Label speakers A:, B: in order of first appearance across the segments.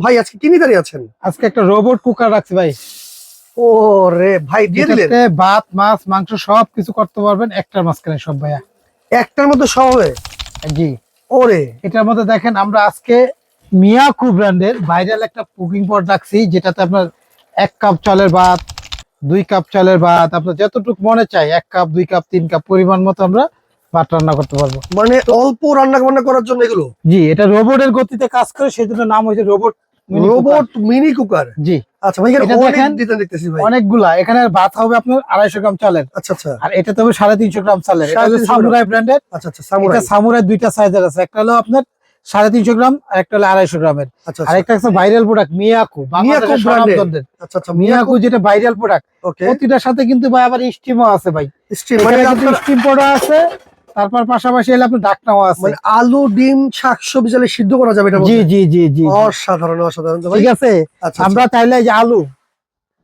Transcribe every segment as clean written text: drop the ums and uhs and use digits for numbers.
A: ভাই আজকে কি নিয়ে দাঁড়িয়ে আছেন?
B: আজকে একটা রোবট কুকার রাখছি ভাই।
A: ও রে ভাই, দিয়ে দিলেন?
B: ভাত মাছ মাংস সবকিছু করতে পারবেন একটার মাঝখানে সব ভাইয়া।
A: একটার মধ্যে সব হবে?
B: জি।
A: ওরে,
B: এটার মধ্যে দেখেন আমরা আজকে মিয়াকু ব্র্যান্ডের ভাইরাল একটা কুকিং পট রাখছি, যেটাতে আপনার 1 কাপ চালের ভাত, 2 কাপ চালের ভাত, আপনার যতটুকু মনে চাই 1 কাপ 2 কাপ 3 কাপ পরিমাণ মতো আমরা ভাত রান্না করতে পারবো।
A: মানে অল্প রান্না বান্না করার জন্য এগুলো?
B: জি, এটা রোবটের গতিতে কাজ করে, সেজন্য নাম হয়েছে রোবট
A: মিনি কুকার।
B: জি।
A: আচ্ছা ভাই,
B: এটা দেখেন
A: দেখতেছি ভাই
B: অনেকগুলা। এখানে ভাত হবে আপনার 250 গ্রাম চালের।
A: আচ্ছা আচ্ছা।
B: আর এটা তো হবে 350 গ্রাম চালের। এটা হলো
A: 350
B: সামুরাই ব্র্যান্ডের।
A: আচ্ছা আচ্ছা, সামুরাই।
B: এটা সামুরাই দুইটা সাইজের আছে, একটা হলো আপনার 350 গ্রাম আর একটা হলো 250 গ্রামের।
A: আচ্ছা
B: আর একটা আছে ভাইরাল প্রোডাক্ট মিয়াকু, বাংলাদেশের সুনামধন্য।
A: আচ্ছা আচ্ছা,
B: মিয়াকু যেটা ভাইরাল প্রোডাক্ট।
A: ওকে।
B: প্রতিটার সাথে কিন্তু ভাই আবার স্টিমও আছে ভাই।
A: স্টিম মানে
B: স্টিম পোড়া আছে, তারপর পাশাপাশি এলে আপনার ঢাকনাও আছে।
A: মানে আলু ডিম শাকসবজি চাইলে সিদ্ধ করা যাবে এটা?
B: জি জি জি জি,
A: অসাধারণ অসাধারণ ভাই।
B: ঠিক আছে।
A: আচ্ছা,
B: আমরা চাইলে এই যে আলু,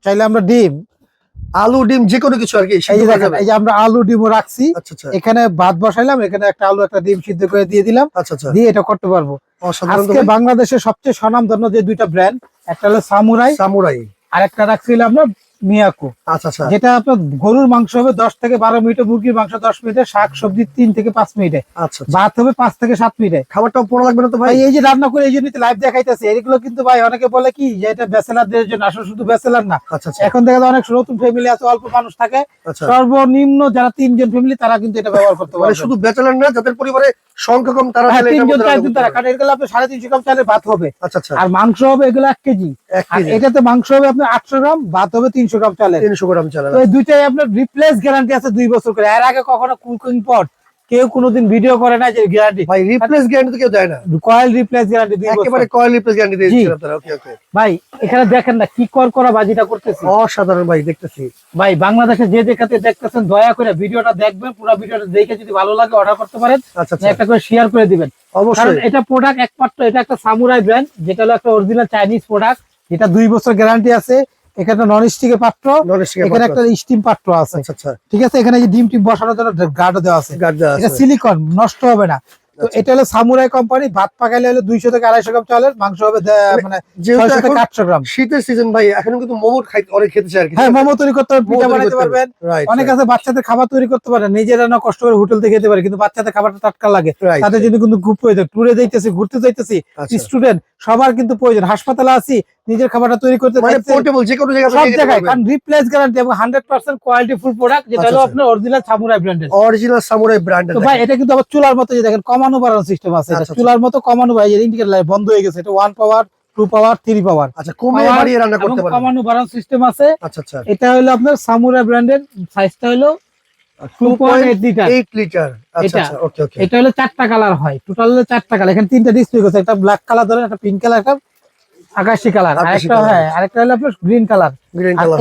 B: চাইলে আমরা ডিম,
A: আলু ডিম যে কোনো কিছু আর কি
B: এই যে দেখেন, এই যে আমরা আলু ডিমও রাখছি।
A: আচ্ছা আচ্ছা।
B: এখানে ভাত বসাইলাম, এখানে একটা আলু একটা ডিম সিদ্ধ করে দিয়ে দিলাম।
A: আচ্ছা আচ্ছা,
B: দিয়ে এটা করতে পারবো।
A: অসাধারণ।
B: আজকে বাংলাদেশের সবচেয়ে স্বনামধন্য যে দুইটা ব্র্যান্ড, একটা হলো সামুরাই আর একটা রাখছিল আপনার মিয়াকু।
A: আচ্ছা আচ্ছা,
B: যেটা আপনার গরুর মাংস হবে 10 থেকে 12 মিনিটে, মুরগির মাংস 10 মিনিটে, শাক সবজি 3 থেকে 5 মিনিটে,
A: আচ্ছা
B: ভাত হবে 5 থেকে 7 মিনিটে।
A: খাবারটাও পোড়া লাগবে না তো ভাই?
B: ভাই এই যে রান্না করে এই জন্যই লাইভ দেখাইতেছে। এগুলো কিন্তু ভাই অনেকে বলে কি যে এটা ব্যাচেলারদের জন্য, আসলে শুধু ব্যাচেলার না।
A: আচ্ছা আচ্ছা,
B: এখন দেখা যায় অনেক নতুন ফ্যামিলি আছে, অল্প মানুষ থাকে,
A: আচ্ছা।
B: সর্বনিম্ন যারা 3 জন ফ্যামিলি তারা কিন্তু এটা ব্যবহার করতে
A: মানে
B: পারবে।
A: শুধু ব্যাচেলার না, যাদের পরিবারে সংখ্যা কম তারা
B: হ্যাঁ,
A: চাইলে
B: 3
A: এটার
B: জন
A: মধ্যে
B: 4
A: রান্না
B: জন
A: করতে
B: তারা,
A: পারবে।
B: কারণ এগুলো আপনার 350 গ্রাম চালের ভাত হবে।
A: আচ্ছা আচ্ছা,
B: আর মাংস হবে এগুলো 1 কেজি।
A: 1
B: আর
A: কেজি।
B: এটাতে মাংস হবে আপনার 800 গ্রাম, ভাত হবে 300 গ্রাম চালের।
A: 300 গ্রাম চাল।
B: তো এই দুইটাই আপনার রিপ্লেস গ্যারান্টি আছে 2 বছর করে। এর আগে কখনো কুকিং পট কেউ কোনোদিন ভিডিও করে না যে গ্যারান্টি।
A: ভাই রিপ্লেস গ্যারান্টি তো কেউ দেয় না,
B: কয়েল রিপ্লেস গ্যারান্টি 2 বছর।
A: একেবারে কয়েল রিপ্লেস গ্যারান্টি দিয়ে দিচ্ছেন আপনারা। ওকে ওকে
B: ভাই এখানে দেখেন না কি করা বাজিটা করতেছি।
A: অসাধারণ ভাই, দেখতেছি
B: ভাই বাংলাদেশে যে যেখানে দেখতেছেন দয়া করে ভিডিওটা দেখবেন, পুরো ভিডিওটা দেখে যদি ভালো লাগে অর্ডার করতে পারেন।
A: আচ্ছা আচ্ছা,
B: একটা করে শেয়ার করে দিবেন।
A: অবশ্যই।
B: এটা প্রোডাক্ট একমাত্র, এটা একটা সামুরাই ব্র্যান্ড, যেটা হলো একটা অরিজিনাল চাইনিজ প্রোডাক্ট, যেটা 2 বছর গ্যারান্টি আছে। এখানে নন স্টিকের পাত্র, এখানে একটা স্টিম পাত্র আছে।
A: আচ্ছা আচ্ছা,
B: ঠিক আছে। এখানে যে ডিম টিম বসানোর জন্য গার্ডও দেওয়া আছে। এটা সিলিকন, নষ্ট হবে না। তো এটা হলো সামুরাই কোম্পানি। ভাত পাকাইলে হলো 200 থেকে 250 গ্রাম চালের, মাংস হবে মানে 600 থেকে 800 গ্রাম।
A: শীতের সিজন ভাই, এখন কিন্তু মোমো অনেক খেতে চায় আর কি।
B: হ্যাঁ, মোমো তৈরি করতে পারবেন, পিঠা বানাইতে পারবেন। অনেক আছে বাচ্চাদের খাবার তৈরি করতে পারেন, নিজেরা না কষ্ট করে হোটেল থেকে খেতে পারে, কিন্তু বাচ্চাদের খাবারটা টাটকা লাগে। তাদের জন্য কিন্তু খুব প্রয়োজন। ট্যুরে যাইতেছি, ঘুরতে যাইতেছি, স্টুডেন্ট সবার কিন্তু প্রয়োজন। হাসপাতালে আছি, নিজের খাবারটা তৈরি করতে
A: মানে পোর্টেবল যে কোনো জায়গায়
B: সব জায়গায়, কারণ রিপ্লেস গ্যারান্টি এবং 100% কোয়ালিটি ফুল প্রোডাক্ট, যেটা হলো আপনার অরিজিনাল সামুরাই ব্র্যান্ডের।
A: অরিজিনাল সামুরাই ব্র্যান্ডের।
B: তো ভাই এটা কিন্তু আবার চুলার মতো, যে দেখেন কমানো বাড়ানো সিস্টেম আছে। এটা চুলার মতো কমানো, ভাই এই ইন্ডিকেটর লাইট বন্ধ হয়ে গেছে, এটা 1 পাওয়ার 2 পাওয়ার 3 পাওয়ার।
A: আচ্ছা, কমিয়ে বাড়িয়ে রান্না করতে পারবেন,
B: কমানো বাড়ানো সিস্টেম আছে।
A: আচ্ছা আচ্ছা।
B: এটা হলো আপনার সামুরাই ব্র্যান্ডের, সাইজটা হলো 2.8 লিটার।
A: 8 লিটার। আচ্ছা আচ্ছা, ওকে ওকে।
B: এটা হলো 4টা কালার হয়, টোটাল হলো 4টা কালার। এখানে 3টা ডিসপ্লে করছে, একটা ব্ল্যাক কালার ধরেন, একটা পিঙ্ক কালার, একটা আকাশী কালার, আরেকটা আরেকটা হলো আপনার গ্রিন কালার।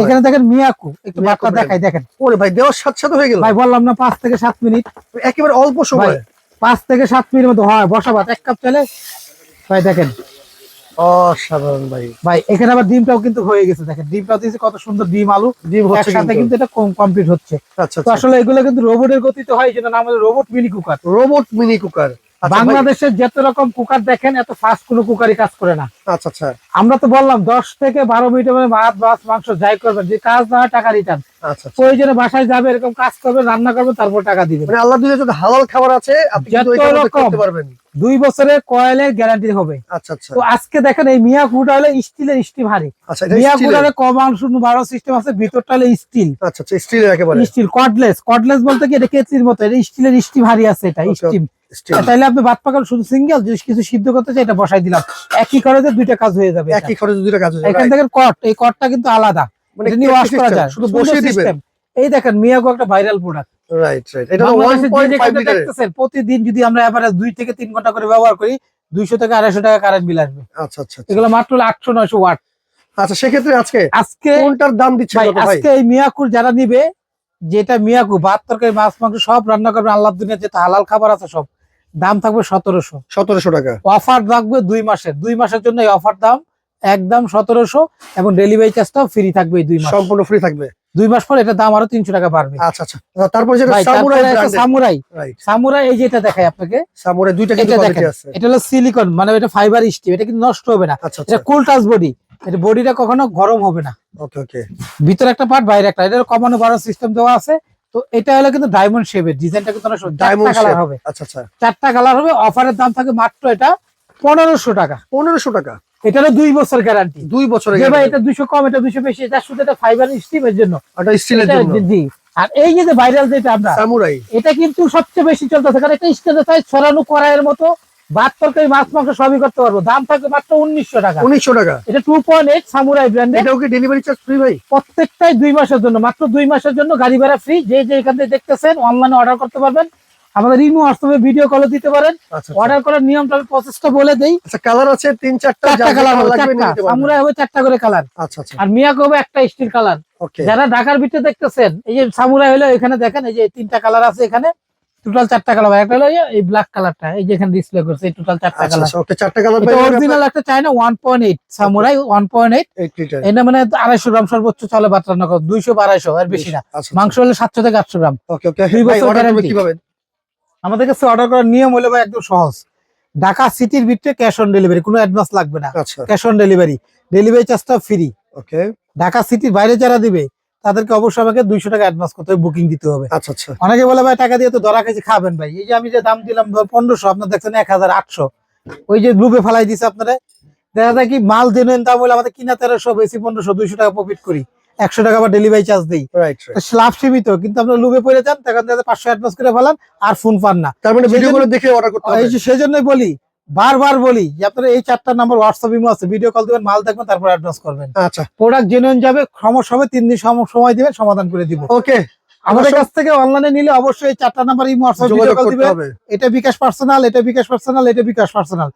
B: এখানে দেখেন মিয়াকু, একটু ভাতটা দেখাই দেখেন।
A: ওরে ভাই, দেওয়ার সাথে সাথে হয়ে গেল
B: ভাই, বললাম না 5 থেকে 7 মিনিট,
A: একেবারে অল্প সময়।
B: 5 থেকে 7 মিনিটের মতো হয় বসা ভাত 1 কাপ চালে। ভাই দেখেন,
A: অসাধারণ ভাই।
B: ভাই এখানে আবার ডিমটাও কিন্তু হয়ে গেছে, দেখেন ডিমটাও দিয়েছে, কত সুন্দর ডিম আলু
A: ডিম হচ্ছে
B: একসাথে কিন্তু এটা কমপ্লিট হচ্ছে।
A: আচ্ছা
B: তো আসলে এগুলো কিন্তু রোবটের গতিতে হয়, যেটা নাম হলো robot mini cooker.
A: Robot mini cooker.
B: বাংলাদেশের যত রকম কুকার দেখেন, এত ফাস্ট কোনো কুকারই কাজ করে না।
A: আচ্ছা আচ্ছা,
B: আমরা তো বললাম 10 থেকে 12 মিনিটের মধ্যে ভাত মাছ মাংস যাই করবেন, যে কাজ না হয় টাকা রিটার্ন।
A: আচ্ছা,
B: প্রয়োজনে বাসায় যাবে, এরকম কাজ করবেন, রান্না করবেন, তারপর টাকা দিবেন।
A: মানে আল্লাহ দিলে যদি হালাল খাবার আছে, আপনি কিন্তু এটা করতে পারবেন।
B: 2 বছরের কয়েলের গ্যারান্টি হবে।
A: আচ্ছা আচ্ছা।
B: তো আজকে দেখেন এই মিয়াকুটা হলো স্টিলের, স্টিম হাড়ি।
A: আচ্ছা,
B: মিয়াকুটারে কম অংশ বাড়ো সিস্টেম আছে, ভিতরটা হলো স্টিল।
A: আচ্ছা আচ্ছা, স্টিলের একেবারে
B: স্টিল কর্ডলেস। কর্ডলেস বলতে কি, এটা কেচির মতো, এটা স্টিলের স্টিম হাড়ি আছে, এটা স্টিম। তাইলে আপনি ভাত পাকাল শুধু সিঙ্গেল, যদি কিছু সিদ্ধ করতে চাই এটা বসাই দিলাম, একই খরচে 2টা কাজ হয়ে যাবে।
A: একই খরচে 2টা কাজ হয়ে যাবে।
B: এখান থেকে কট, এই কটটা কিন্তু আলাদা,
A: মানে
B: এটা নিয়ে ওয়াশ করা যায়,
A: শুধু বসিয়ে দিবেন।
B: এই দেখেন মিয়াকু একটা ভাইরাল প্রোডাক্ট।
A: Right right. এটা 1.5 লিটার।
B: প্রতিদিন যদি আমরা এভারেজ 2 থেকে 3 ঘন্টা করে ব্যবহার করি, 200 থেকে 250 টাকা কারেন্ট বিল আসবে।
A: আচ্ছা আচ্ছা,
B: এগুলো মাত্র 800-900 ওয়াট।
A: আচ্ছা, সেক্ষেত্রে আজকে
B: কোনটার
A: দাম দিচ্ছেন কত ভাই?
B: আজকে এই মিয়াকুর যারা নিবে, যেটা মিয়াকু ভাত তরকারি মাছ মাংস সব রান্না করবে, আল্লাহ দুনিয়া যেটা হালাল খাবার আছে সব, দাম থাকবে 1700
A: টাকা।
B: অফার থাকবে 2 মাসের। 2 মাসের জন্য এই অফার দাম একদম 1700, এবং ডেলিভারি চার্জটাও ফ্রি থাকবে এই 2 মাস,
A: সম্পূর্ণ ফ্রি থাকবে।
B: 2 মাস পর এটার দাম আরো 300 টাকা বাড়বে।
A: আচ্ছা আচ্ছা, তারপর যেটা
B: ভাই,
A: সামুরাই
B: তারপরে একটা সামুরাই,
A: রাইট,
B: সামুরাই এই যেটা দেখাই আপনাকে,
A: সামুরাই দুইটা কিন্তু
B: এটা
A: কোয়ালিটি
B: দেখেন,
A: আছে।
B: এটা হলো সিলিকন, মানে এটা ফাইবার স্টিল, এটা কিন্তু নষ্ট হবে না।
A: আচ্ছা
B: এটা
A: আচ্ছা,
B: কুল টাচ বডি, এটা বডিটা কখনো গরম হবে না।
A: ওকে ওকে,
B: ভিতরে একটা পার্ট, বাইরে একটা, এটা কমানো বাড়ানো সিস্টেম দেওয়া আছে। তো এটা হলো কিন্তু ডায়মন্ড শেপের, ডিজাইনটা কিন্তু
A: ডায়মন্ড
B: কালার হবে।
A: আচ্ছা আচ্ছা,
B: 4টা কালার হবে। অফারের দাম থাকে মাত্র এটা 1500 টাকা।
A: 1500 টাকা,
B: এটা হলো 2 বছর গ্যারান্টি।
A: 2 বছরের
B: যে ভাই
A: গ্যারান্টি,
B: এটা 200 কম, এটা 200 বেশি, এটা শুধু এটা ফাইবার স্টিলের জন্য,
A: এটা স্টিলের
B: এটা
A: জন্য
B: জি। আর এই যে ভাইরাল যেটা আমরা,
A: সামুরাই,
B: এটা কিন্তু সবচেয়ে বেশি চলতেছে, কারণ এটা স্টেজে সাইজ ছড়ানো করাইয়ের মতো, ভাত তরকারি মাছ মাংস সবই করতে পারবো। দাম থাকবে মাত্র 1900 টাকা।
A: 1900 টাকা।
B: এটা 2.8 সামুরাই ব্র্যান্ডের।
A: এটাও কি ডেলিভারি চার্জ ফ্রি ভাই?
B: প্রত্যেকটাই 2 মাসের জন্য, মাত্র 2 মাসের জন্য গাড়ি ভাড়া ফ্রি। যে যে এখান থেকে দেখতেছেন অনলাইনে অর্ডার করতে পারবেন, আমাদের ইমো হোয়াটসঅ্যাপে ভিডিও কলে দিতে পারেন।
A: আচ্ছা
B: অর্ডার করার নিয়মটা আমি প্রসেসটা বলে দেই।
A: আচ্ছা, কালার আছে 3-4টা,
B: 4টা কালার হবে,
A: লাগবে নিতে
B: 4টা
A: পারবেন।
B: সামুরাই হবে 4টা করে কালার,
A: আচ্ছা আচ্ছা,
B: আর মিয়াকো হবে একটা স্টিল কালার।
A: ওকে,
B: যারা ঢাকার ভিতরে দেখতেছেন, এই যে সামুরাই হলো এখানে দেখেন, এই যে 3টা কালার আছে এখানে, টোটাল 4টা কালার। একটা হলো এই ব্ল্যাক কালারটা, এই যে এখানে ডিসপ্লে করছে, এই টোটাল 4টা
A: আচ্ছা
B: কালার।
A: আচ্ছা, ওকে, 4টা কালার
B: এটা অরিজিনাল একটা চায়না 1.8 সামুরাই 1.8।
A: 8 লিটার,
B: এটা মানে 250 গ্রাম সর্বোচ্চ চলে ভাত রান্না করে, 200 250 এর বেশি না।
A: আচ্ছা
B: মাংস হলে 700 থেকে 800 গ্রাম।
A: ওকে ওকে,
B: 2
A: ভাই
B: বছর
A: অর্ডার করবে
B: guarantee।
A: কিভাবে?
B: আমাদের কাছে অর্ডার করার নিয়ম হলো ভাই একদম সহজ। ঢাকা সিটির ভিতরে ক্যাশ অন ডেলিভারি, কোনো অ্যাডভান্স লাগবে না,
A: আচ্ছা,
B: ক্যাশ অন ডেলিভারি, ডেলিভারি চার্জটা ফ্রি।
A: ওকে,
B: ঢাকা সিটির বাইরে যারা দিবে তাদেরকে অবশ্যই আমাকে 200 টাকা অ্যাডভান্স করতে হবে, বুকিং দিতে হবে।
A: আচ্ছা আচ্ছা,
B: অনেকে বলে ভাই টাকা দিয়ে তো ধরা খেয়েছি, খাবেন ভাই। এই যে আমি যে দাম দিলাম 1500, আপনার দেখছেন 1800, ওই যে গ্রুপে ফেলাই দিছে আপনারা। দেখা যায় কি মাল জেনুইন দাম হলে আমাদের কিনা 1300, বেশি 1500, 200 টাকা প্রফিট করি, 100 টাকা আবার ডেলিভারি চার্জ দিই।
A: Right right.
B: লাভ সীমিত, কিন্তু আপনার লুবে পড়ে যান, তখন 500 অ্যাডভান্স করে ফেলান আর ফোন পান না।
A: তার মানে ভিডিও
B: সেজন্য-
A: করে দেখে অর্ডার করতে হবে।
B: এই যে সেজন্যই বলি, বারবার বলি যে আপনারা এই 4টা নাম্বার হোয়াটসঅ্যাপ ইমো আছে, ভিডিও কল দিবেন, মাল দেখবেন, তারপর অ্যাডভান্স করবেন।
A: আচ্ছা,
B: প্রোডাক্ট জেনুইন যাবে, সমস্যা হবে 3 দিন সময় দিবেন, সমাধান করে দিব।
A: ওকে,
B: আমাদের কাছ থেকে অনলাইনে নিলে অবশ্যই এই 4টা নাম্বার ইমো হোয়াটসঅ্যাপ ভিডিও
A: যোগাযোগ
B: কল
A: করতে
B: দিবেন।
A: হবে।
B: এটা বিকাশ পার্সোনাল, এটা বিকাশ পার্সোনাল, এটা বিকাশ পার্সোনাল।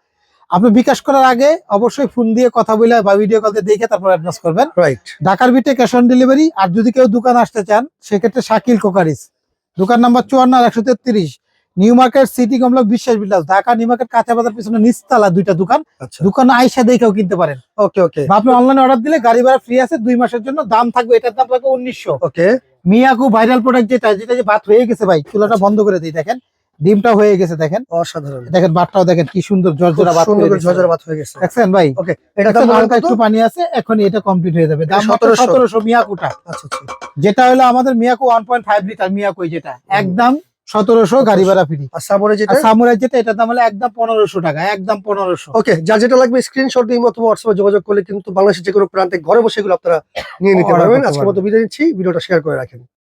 B: আপনি বিকাশ করার আগে অবশ্যই ফোন দিয়ে কথা বলে বা ভিডিও কল দিয়ে দেখে তারপর অ্যাডভান্স করবেন।
A: রাইট,
B: ঢাকার ভিতরে ক্যাশ অন ডেলিভারি। আর যদি কেউ দোকান আসতে চান, সেক্ষেত্রে শাকিল কোকারিস, দোকান নাম্বার 54 আর 133, নিউ মার্কেট, সিটি কমপ্লেক্স, বিশ্বাস বিলাস, ঢাকা নিউ মার্কেট কাঁচা বাজার পিছনে নিচতলা 2টা দোকান।
A: আচ্ছা,
B: দোকান আইসা দেখেও কিনতে পারেন।
A: ওকে ওকে,
B: বা আপনি অনলাইনে অর্ডার দিলে গাড়ি ভাড়া ফ্রি আছে 2 মাসের জন্য। দাম থাকবে, এটার দাম থাকবে 1900।
A: ওকে,
B: মিয়াকো ভাইরাল প্রোডাক্ট যেটা যেটা যে ভাত হয়ে গেছে ভাই, চুলাটা বন্ধ করে দিই, দেখেন ডিমটা হয়ে গেছে, দেখেন
A: অসাধারণ,
B: দেখেন ভাতটাও দেখেন কি সুন্দর জর্জরা ভাত
A: সুন্দর
B: হয়ে
A: করে
B: গেছে।
A: ঝরঝরা ভাত হয়ে গেছে।
B: দেখছেন ভাই,
A: ওকে, এটা
B: এটা
A: দাম
B: হালকা
A: কত?
B: একটু পানি আছে, এখন এটা কমপ্লিট হয়ে যাবে। দাম
A: 1700
B: 1700 মিয়াকোটা,
A: আচ্ছা আচ্ছা,
B: যেটা হলো আমাদের মিয়াকো 1.5 লিটার মিয়াকো, যেটা একদম 1700 গাড়ি ভাড়া ফ্রি।
A: আর সামরে যেটা?
B: আর সামুরাই যেটা, এটার দাম হলো একদম 1500 টাকা, একদম 1500।
A: ওকে, যার যেটা লাগবে স্ক্রিনশট দিয়ে অথবা হোয়াটসঅ্যাপে যোগাযোগ করলে কিন্তু বাংলাদেশের যে কোনো প্রান্তে ঘরে বসে এগুলো আপনারা নিয়ে নিতে
B: Order
A: পারবেন।
B: করতে
A: আজকের মতো বিদায় নিচ্ছি, ভিডিওটা শেয়ার করে রাখেন।